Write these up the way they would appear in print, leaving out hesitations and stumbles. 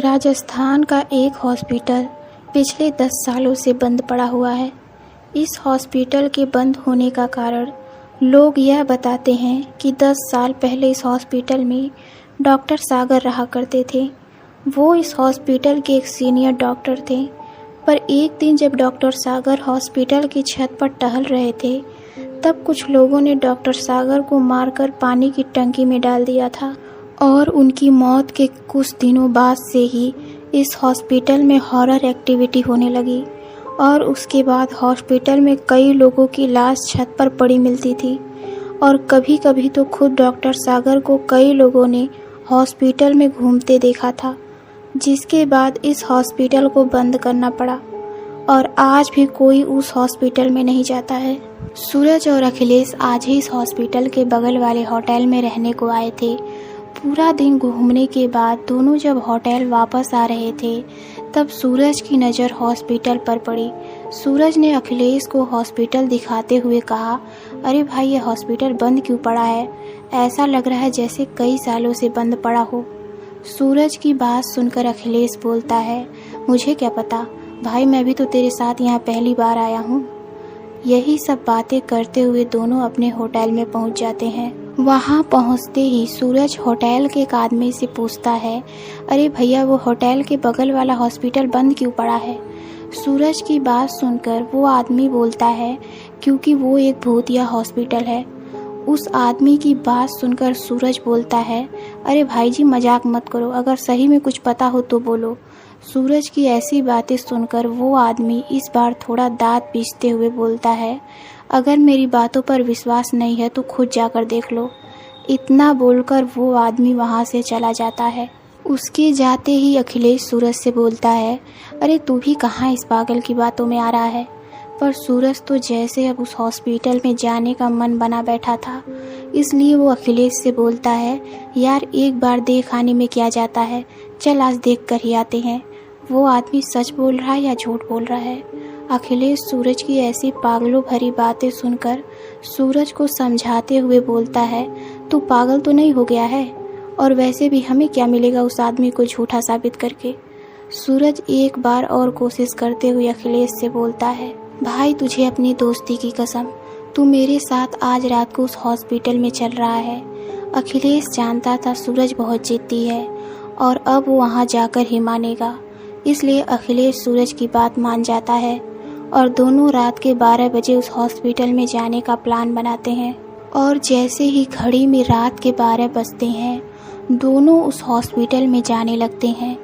राजस्थान का एक हॉस्पिटल पिछले 10 सालों से बंद पड़ा हुआ है। इस हॉस्पिटल के बंद होने का कारण लोग यह बताते हैं कि 10 साल पहले इस हॉस्पिटल में डॉक्टर सागर रहा करते थे। वो इस हॉस्पिटल के एक सीनियर डॉक्टर थे। पर एक दिन जब डॉक्टर सागर हॉस्पिटल की छत पर टहल रहे थे, तब कुछ लोगों ने डॉक्टर सागर को मारकर पानी की टंकी में डाल दिया था। और उनकी मौत के कुछ दिनों बाद से ही इस हॉस्पिटल में हॉरर एक्टिविटी होने लगी और उसके बाद हॉस्पिटल में कई लोगों की लाश छत पर पड़ी मिलती थी। और कभी कभी तो खुद डॉक्टर सागर को कई लोगों ने हॉस्पिटल में घूमते देखा था, जिसके बाद इस हॉस्पिटल को बंद करना पड़ा और आज भी कोई उस हॉस्पिटल में नहीं जाता है। सूरज और अखिलेश आज ही इस हॉस्पिटल के बगल वाले होटल में रहने को आए थे। पूरा दिन घूमने के बाद दोनों जब होटल वापस आ रहे थे, तब सूरज की नज़र हॉस्पिटल पर पड़ी। सूरज ने अखिलेश को हॉस्पिटल दिखाते हुए कहा, अरे भाई, ये हॉस्पिटल बंद क्यों पड़ा है? ऐसा लग रहा है जैसे कई सालों से बंद पड़ा हो। सूरज की बात सुनकर अखिलेश बोलता है, मुझे क्या पता भाई, मैं भी तो तेरे साथ यहाँ पहली बार आया हूँ। यही सब बातें करते हुए दोनों अपने होटल में पहुँच जाते हैं। वहाँ पहुँचते ही सूरज होटल के एक आदमी से पूछता है, अरे भैया, वो होटल के बगल वाला हॉस्पिटल बंद क्यों पड़ा है? सूरज की बात सुनकर वो आदमी बोलता है, क्योंकि वो एक भूतिया हॉस्पिटल है। उस आदमी की बात सुनकर सूरज बोलता है, अरे भाई जी, मजाक मत करो, अगर सही में कुछ पता हो तो बोलो। सूरज की ऐसी बातें सुनकर वो आदमी इस बार थोड़ा दांत पीसते हुए बोलता है, अगर मेरी बातों पर विश्वास नहीं है तो खुद जाकर देख लो। इतना बोलकर वो आदमी वहाँ से चला जाता है। उसके जाते ही अखिलेश सूरज से बोलता है, अरे तू भी कहाँ इस पागल की बातों में आ रहा है? पर सूरज तो जैसे अब उस हॉस्पिटल में जाने का मन बना बैठा था, इसलिए वो अखिलेश से बोलता है, यार एक बार देख आने में क्या जाता है, चल आज देख कर ही आते हैं। वो आदमी सच बोल रहा है या झूठ बोल रहा है? अखिलेश सूरज की ऐसी पागलों भरी बातें सुनकर सूरज को समझाते हुए बोलता है, तू पागल तो नहीं हो गया है? और वैसे भी हमें क्या मिलेगा उस आदमी को झूठा साबित करके? सूरज एक बार और कोशिश करते हुए अखिलेश से बोलता है, भाई तुझे अपनी दोस्ती की कसम, तू मेरे साथ आज रात को उस हॉस्पिटल में चल रहा है। अखिलेश जानता था सूरज बहुत जिद्दी है और अब वो वहाँ जाकर ही मानेगा, इसलिए अखिलेश सूरज की बात मान जाता है और दोनों रात के 12 बजे उस हॉस्पिटल में जाने का प्लान बनाते हैं। और जैसे ही घड़ी में रात के 12 बजते हैं, दोनों उस हॉस्पिटल में जाने लगते हैं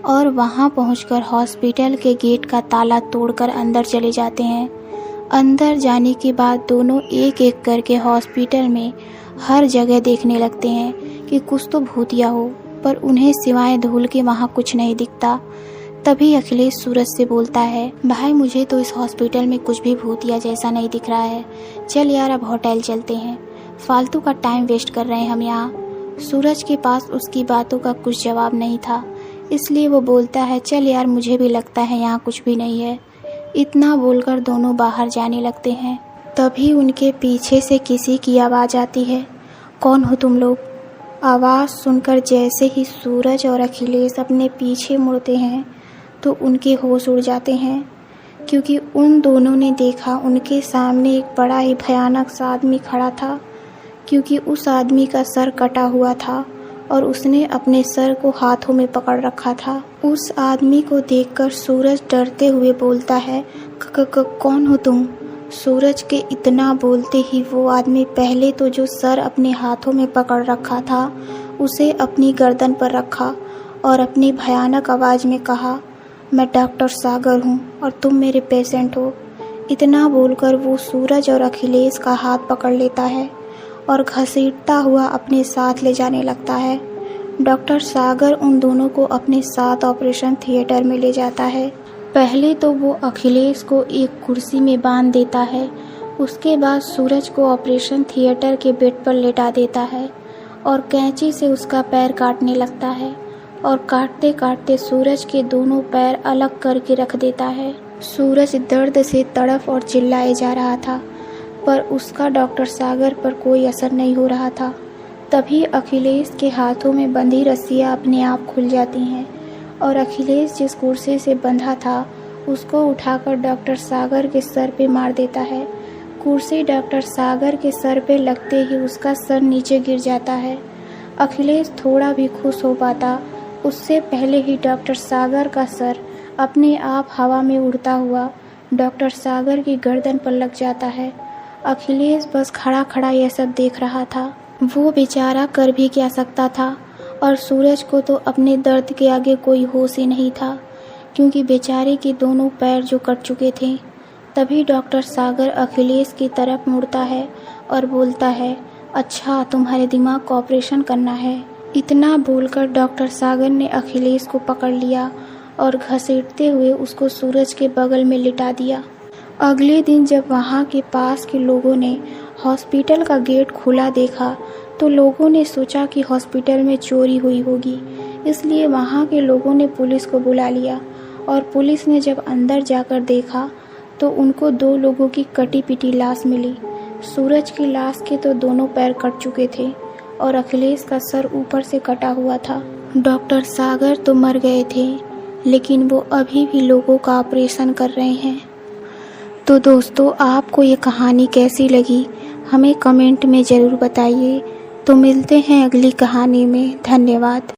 और वहां पहुंचकर हॉस्पिटल के गेट का ताला तोड़कर अंदर चले जाते हैं। अंदर जाने के बाद दोनों एक एक करके हॉस्पिटल में हर जगह देखने लगते हैं कि कुछ तो भूतिया हो, पर उन्हें सिवाय धूल के वहाँ कुछ नहीं दिखता। तभी अखिलेश सूरज से बोलता है, भाई मुझे तो इस हॉस्पिटल में कुछ भी भूतिया जैसा नहीं दिख रहा है, चल यार अब होटल चलते हैं, फालतू का टाइम वेस्ट कर रहे हैं हम यहाँ। सूरज के पास उसकी बातों का कुछ जवाब नहीं था, इसलिए वो बोलता है, चल यार मुझे भी लगता है यहाँ कुछ भी नहीं है। इतना बोलकर दोनों बाहर जाने लगते हैं। तभी उनके पीछे से किसी की आवाज़ आती है, कौन हो तुम लोग? आवाज़ सुनकर जैसे ही सूरज और अखिलेश अपने पीछे मुड़ते हैं तो उनके होश उड़ जाते हैं, क्योंकि उन दोनों ने देखा उनके सामने एक बड़ा ही भयानक सा आदमी खड़ा था। क्योंकि उस आदमी का सर कटा हुआ था और उसने अपने सर को हाथों में पकड़ रखा था। उस आदमी को देखकर सूरज डरते हुए बोलता है, कौन हो तुम? सूरज के इतना बोलते ही वो आदमी पहले तो जो सर अपने हाथों में पकड़ रखा था उसे अपनी गर्दन पर रखा और अपनी भयानक आवाज़ में कहा, मैं डॉक्टर सागर हूँ और तुम मेरे पेशेंट हो। इतना बोलकर वो सूरज और अखिलेश का हाथ पकड़ लेता है और घसीटता हुआ अपने साथ ले जाने लगता है। डॉक्टर सागर उन दोनों को अपने साथ ऑपरेशन थिएटर में ले जाता है। पहले तो वो अखिलेश को एक कुर्सी में बांध देता है, उसके बाद सूरज को ऑपरेशन थिएटर के बेड पर लेटा देता है और कैंची से उसका पैर काटने लगता है और काटते काटते सूरज के दोनों पैर अलग करके रख देता है। सूरज दर्द से तड़फ और चिल्लाए जा रहा था, पर उसका डॉक्टर सागर पर कोई असर नहीं हो रहा था। तभी अखिलेश के हाथों में बंधी रस्सियाँ अपने आप खुल जाती हैं और अखिलेश जिस कुर्सी से बंधा था उसको उठाकर डॉक्टर सागर के सर पे मार देता है। कुर्सी डॉक्टर सागर के सर पे लगते ही उसका सर नीचे गिर जाता है। अखिलेश थोड़ा भी खुश हो पाता उससे पहले ही डॉक्टर सागर का सर अपने आप हवा में उड़ता हुआ डॉक्टर सागर की गर्दन पर लग जाता है। अखिलेश बस खड़ा खड़ा यह सब देख रहा था। वो बेचारा कर भी क्या सकता था, और सूरज को तो अपने दर्द के आगे कोई होश ही नहीं था, क्योंकि बेचारे के दोनों पैर जो कट चुके थे। तभी डॉक्टर सागर अखिलेश की तरफ मुड़ता है और बोलता है, अच्छा तुम्हारे दिमाग को ऑपरेशन करना है। इतना बोलकर डॉक्टर सागर ने अखिलेश को पकड़ लिया और घसीटते हुए उसको सूरज के बगल में लिटा दिया। अगले दिन जब वहाँ के पास के लोगों ने हॉस्पिटल का गेट खुला देखा तो लोगों ने सोचा कि हॉस्पिटल में चोरी हुई होगी, इसलिए वहाँ के लोगों ने पुलिस को बुला लिया। और पुलिस ने जब अंदर जाकर देखा तो उनको 2 लोगों की कटी पिटी लाश मिली। सूरज की लाश के तो दोनों पैर कट चुके थे और अखिलेश का सर ऊपर से कटा हुआ था। डॉक्टर सागर तो मर गए थे, लेकिन वो अभी भी लोगों का ऑपरेशन कर रहे हैं। तो दोस्तों, आपको ये कहानी कैसी लगी हमें कमेंट में ज़रूर बताइए। तो मिलते हैं अगली कहानी में। धन्यवाद।